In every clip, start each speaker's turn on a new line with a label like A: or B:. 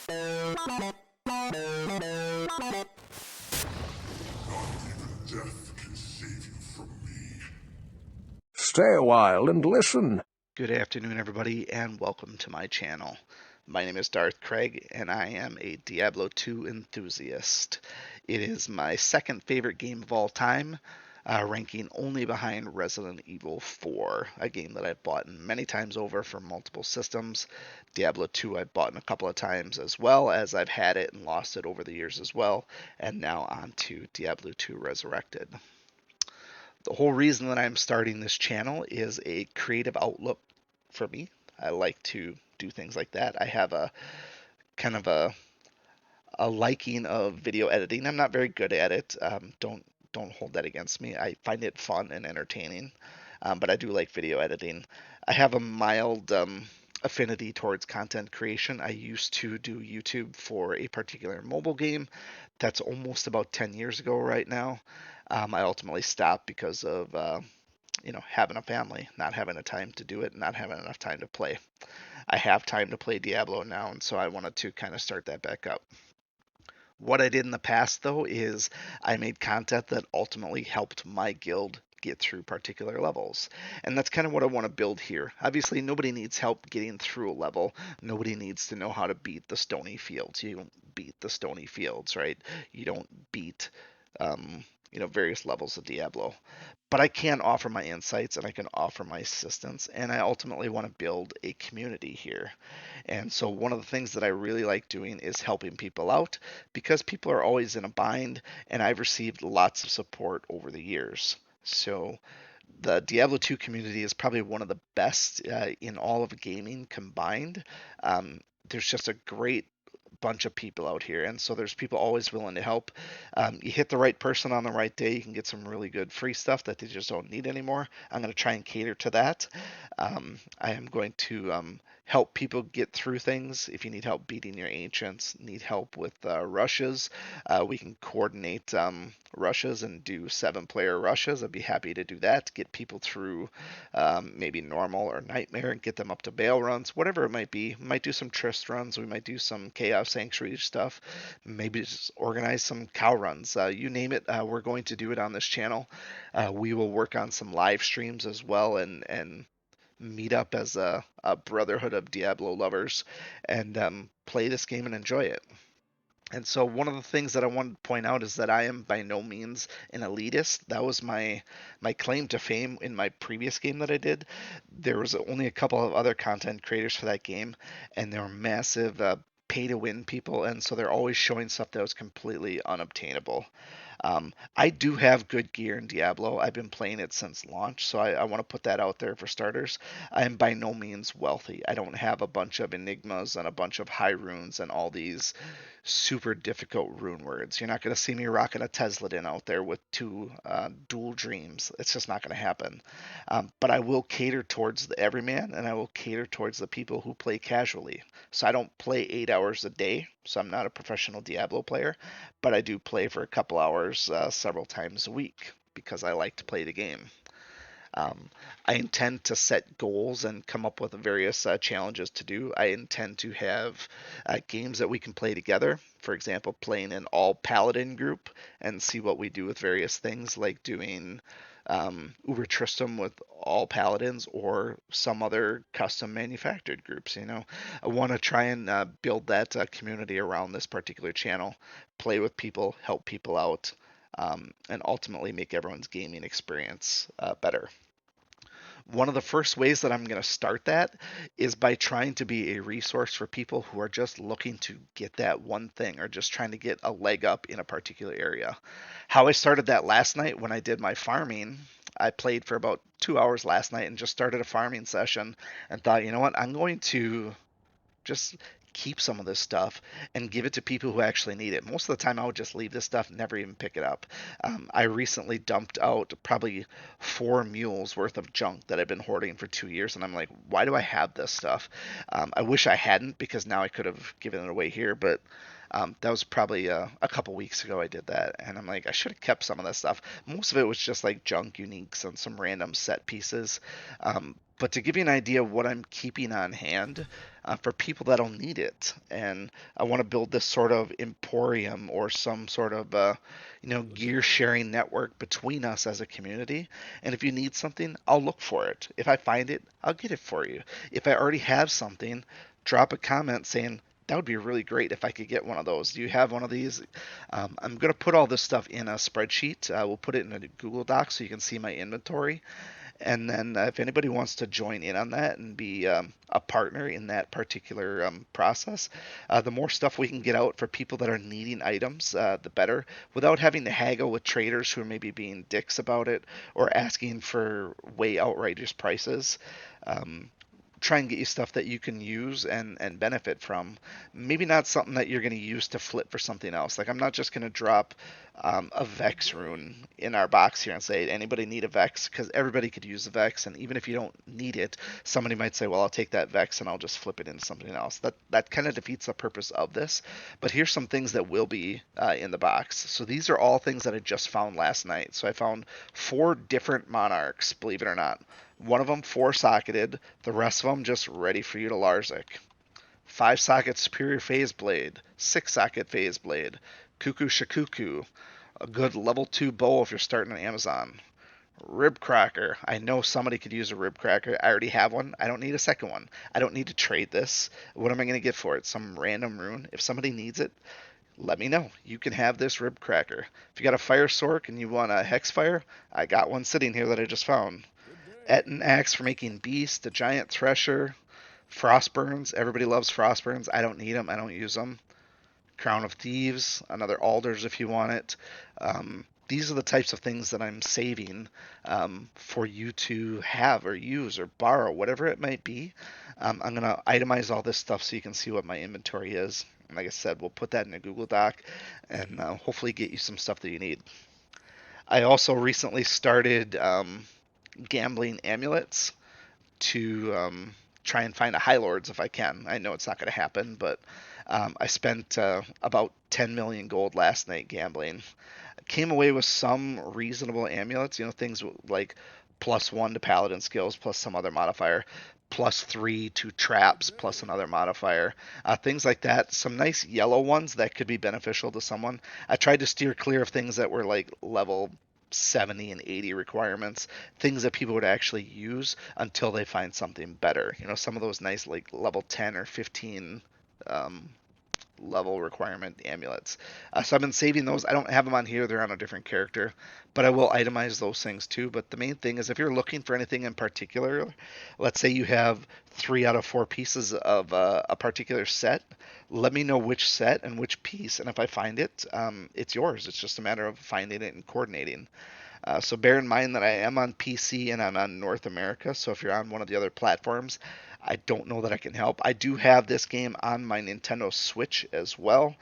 A: Death can save you from me.
B: Stay a while and listen.
C: Good afternoon, everybody, and welcome to my channel. My name is Darth Craig, and I am a Diablo 2 enthusiast. It is my second favorite game of all time, ranking only behind Resident Evil 4, a game that I've bought many times over for multiple systems. Diablo 2 I've bought a couple of times as well, as I've had it and lost it over the years as well, and now on to Diablo 2 Resurrected. The whole reason that I'm starting this channel is a creative outlook for me. I like to do things like that. I have a kind of a liking of video editing. I'm not very good at it. Don't hold that against me. I find it fun and entertaining, but I do like video editing. I have a mild affinity towards content creation. I used to do YouTube for a particular mobile game. That's almost about 10 years ago right now. I ultimately stopped because of having a family, not having the time to do it, not having enough time to play. I have time to play Diablo now, and so I wanted to kind of start that back up. What I did in the past, though, is I made content that ultimately helped my guild get through particular levels. And that's kind of what I want to build here. Obviously, nobody needs help getting through a level. Nobody needs to know how to beat the Stony Fields. You don't beat the Stony Fields, right? You don't beat various levels of Diablo. But I can offer my insights and I can offer my assistance, and I ultimately want to build a community here. And so, one of the things that I really like doing is helping people out because people are always in a bind, and I've received lots of support over the years. So, the Diablo 2 community is probably one of the best in all of gaming combined. There's just a great bunch of people out here, and so there's people always willing to help. You hit the right person on the right day, you can get some really good free stuff that they just don't need anymore. I'm going to try and cater to that. I am going to help people get through things. If you need help beating your ancients, need help with rushes, we can coordinate rushes and do 7-player rushes. I'd be happy to do that, get people through maybe normal or nightmare and get them up to Bale runs, whatever it might be. We might do some Trist runs, we might do some Chaos Sanctuary stuff, maybe just organize some cow runs. You name it, we're going to do it on this channel. We will work on some live streams as well, and meet up as a brotherhood of Diablo lovers and play this game and enjoy it. And so one of the things that I wanted to point out is that I am by no means an elitist. That was my claim to fame in my previous game that I did. There was only a couple of other content creators for that game, and they were massive pay to win people, and so they're always showing stuff that was completely unobtainable. I do have good gear in Diablo. I've been playing it since launch, so I want to put that out there for starters. I am by no means wealthy. I don't have a bunch of enigmas and a bunch of high runes and all these super difficult rune words. You're not going to see me rocking a Tesladin out there with two dual dreams. It's just not going to happen. But I will cater towards the everyman, and I will cater towards the people who play casually. So I don't play 8 hours a day, so I'm not a professional Diablo player, but I do play for a couple hours several times a week because I like to play the game. Um, I intend to set goals and come up with various challenges to do. I intend to have games that we can play together. For example, playing an all paladin group and see what we do with various things, like doing Uber Tristram with all paladins or some other custom manufactured groups. I want to try and build that community around this particular channel, play with people, help people out, and ultimately make everyone's gaming experience better. One of the first ways that I'm going to start that is by trying to be a resource for people who are just looking to get that one thing or just trying to get a leg up in a particular area. How I started that last night when I did my farming, I played for about 2 hours last night and just started a farming session and thought, you know what, I'm going to just keep some of this stuff and give it to people who actually need it. Most of the time, I would just leave this stuff, never even pick it up. I recently dumped out probably 4 mules worth of junk that I've been hoarding for 2 years, and I'm like, why do I have this stuff? I wish I hadn't, because now I could have given it away here, but that was probably a couple weeks ago I did that, and I'm like, I should have kept some of that stuff. Most of it was just like junk uniques and some random set pieces. But to give you an idea of what I'm keeping on hand, for people that'll need it. And I want to build this sort of emporium or some sort of gear sharing network between us as a community. And if you need something, I'll look for it. If I find it, I'll get it for you. If I already have something, drop a comment saying, that would be really great if I could get one of those. Do you have one of these? I'm going to put all this stuff in a spreadsheet. We'll put it in a Google Doc so you can see my inventory. And then if anybody wants to join in on that and be a partner in that particular process, the more stuff we can get out for people that are needing items, the better, without having to haggle with traders who are maybe being dicks about it or asking for way outrageous prices. Try and get you stuff that you can use and benefit from. Maybe not something that you're going to use to flip for something else. Like I'm not just going to drop a Vex rune in our box here and say, anybody need a Vex? Because everybody could use a Vex, and even if you don't need it, somebody might say, well, I'll take that Vex and I'll just flip it into something else. That kind of defeats the purpose of this. But here's some things that will be in the box. So these are all things that I just found last night. So I found 4 different Monarchs, believe it or not. One of them 4-socketed, the rest of them just ready for you to Larzik. 5-socket Superior Phase Blade, 6-socket Phase Blade, Cuckoo Shakuku, a good level 2 bow if you're starting on Amazon. Rib Cracker. I know somebody could use a Rib Cracker. I already have one. I don't need a second one. I don't need to trade this. What am I going to get for it? Some random rune? If somebody needs it, let me know. You can have this Rib Cracker. If you got a Fire Sork and you want a Hex Fire, I got one sitting here that I just found. Etten Axe for making Beast, a Giant Thresher, Frostburns. Everybody loves Frostburns. I don't need them. I don't use them. Crown of Thieves, another Alders if you want it. These are the types of things that I'm saving for you to have or use or borrow, whatever it might be. I'm going to itemize all this stuff so you can see what my inventory is. And like I said, we'll put that in a Google Doc and hopefully get you some stuff that you need. I also recently started gambling amulets to try and find a High Lords if I can. I know it's not going to happen, but I spent about 10 million gold last night gambling. Came away with some reasonable amulets, things like +1 to paladin skills plus some other modifier, +3 to traps plus another modifier, things like that. Some nice yellow ones that could be beneficial to someone. I tried to steer clear of things that were like level 70 and 80 requirements, things that people would actually use until they find something better. Some of those nice like level 10 or 15 level requirement amulets. So I've been saving those. I don't have them on here. They're on a different character, but I will itemize those things too. But the main thing is if you're looking for anything in particular, let's say you have 3 out of 4 pieces of a particular set, let me know which set and which piece. And if I find it, it's yours. It's just a matter of finding it and coordinating. So bear in mind that I am on PC and I'm on North America. So if you're on one of the other platforms, I don't know that I can help. I do have this game on my Nintendo Switch as well.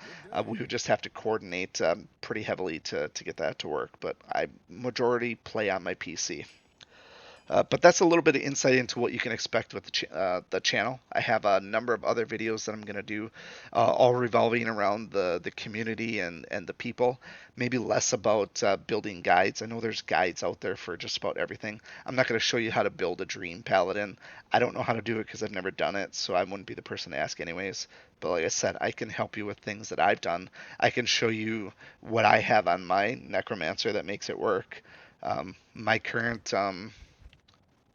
C: We would just have to coordinate pretty heavily to get that to work. But I majority play on my PC. But that's a little bit of insight into what you can expect with the channel. I have a number of other videos that I'm going to do, all revolving around the community and the people. Maybe less about building guides. I know there's guides out there for just about everything. I'm not going to show you how to build a Dream Paladin. I don't know how to do it because I've never done it, so I wouldn't be the person to ask anyways. But like I said, I can help you with things that I've done. I can show you what I have on my Necromancer that makes it work. My current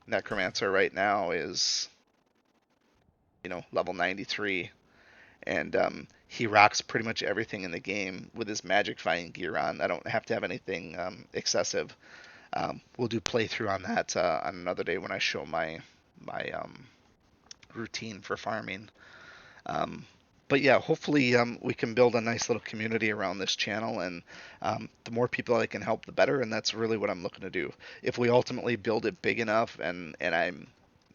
C: Necromancer right now is, level 93, and he rocks pretty much everything in the game with his magic fighting gear on. I don't have to have anything excessive. We'll do playthrough on that on another day when I show my routine for farming. But yeah, hopefully we can build a nice little community around this channel, and the more people I can help, the better. And that's really what I'm looking to do. If we ultimately build it big enough and I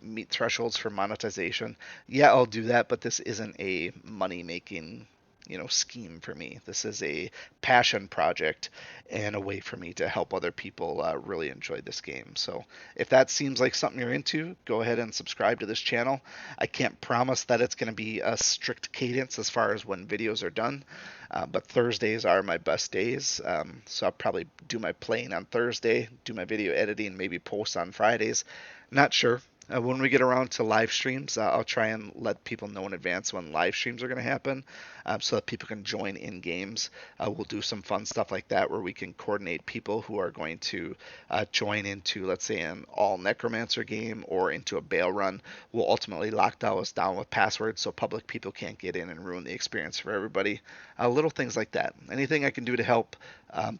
C: meet thresholds for monetization, yeah, I'll do that. But this isn't a money making scheme for me. This is a passion project and a way for me to help other people really enjoy this game. So if that seems like something you're into, go ahead and subscribe to this channel. I can't promise that it's going to be a strict cadence as far as when videos are done, but Thursdays are my best days. So I'll probably do my playing on Thursday, do my video editing, maybe post on Fridays. Not sure. When we get around to live streams, I'll try and let people know in advance when live streams are going to happen, so that people can join in games. We'll do some fun stuff like that where we can coordinate people who are going to join into, let's say, an all necromancer game or into a Bale run. We'll ultimately lock those down with passwords so public people can't get in and ruin the experience for everybody. Little things like that. Anything I can do to help,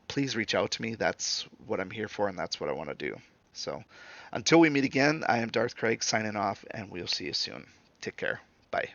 C: please reach out to me. That's what I'm here for, and that's what I want to do. So. Until we meet again, I am Darth Craig signing off, and we'll see you soon. Take care. Bye.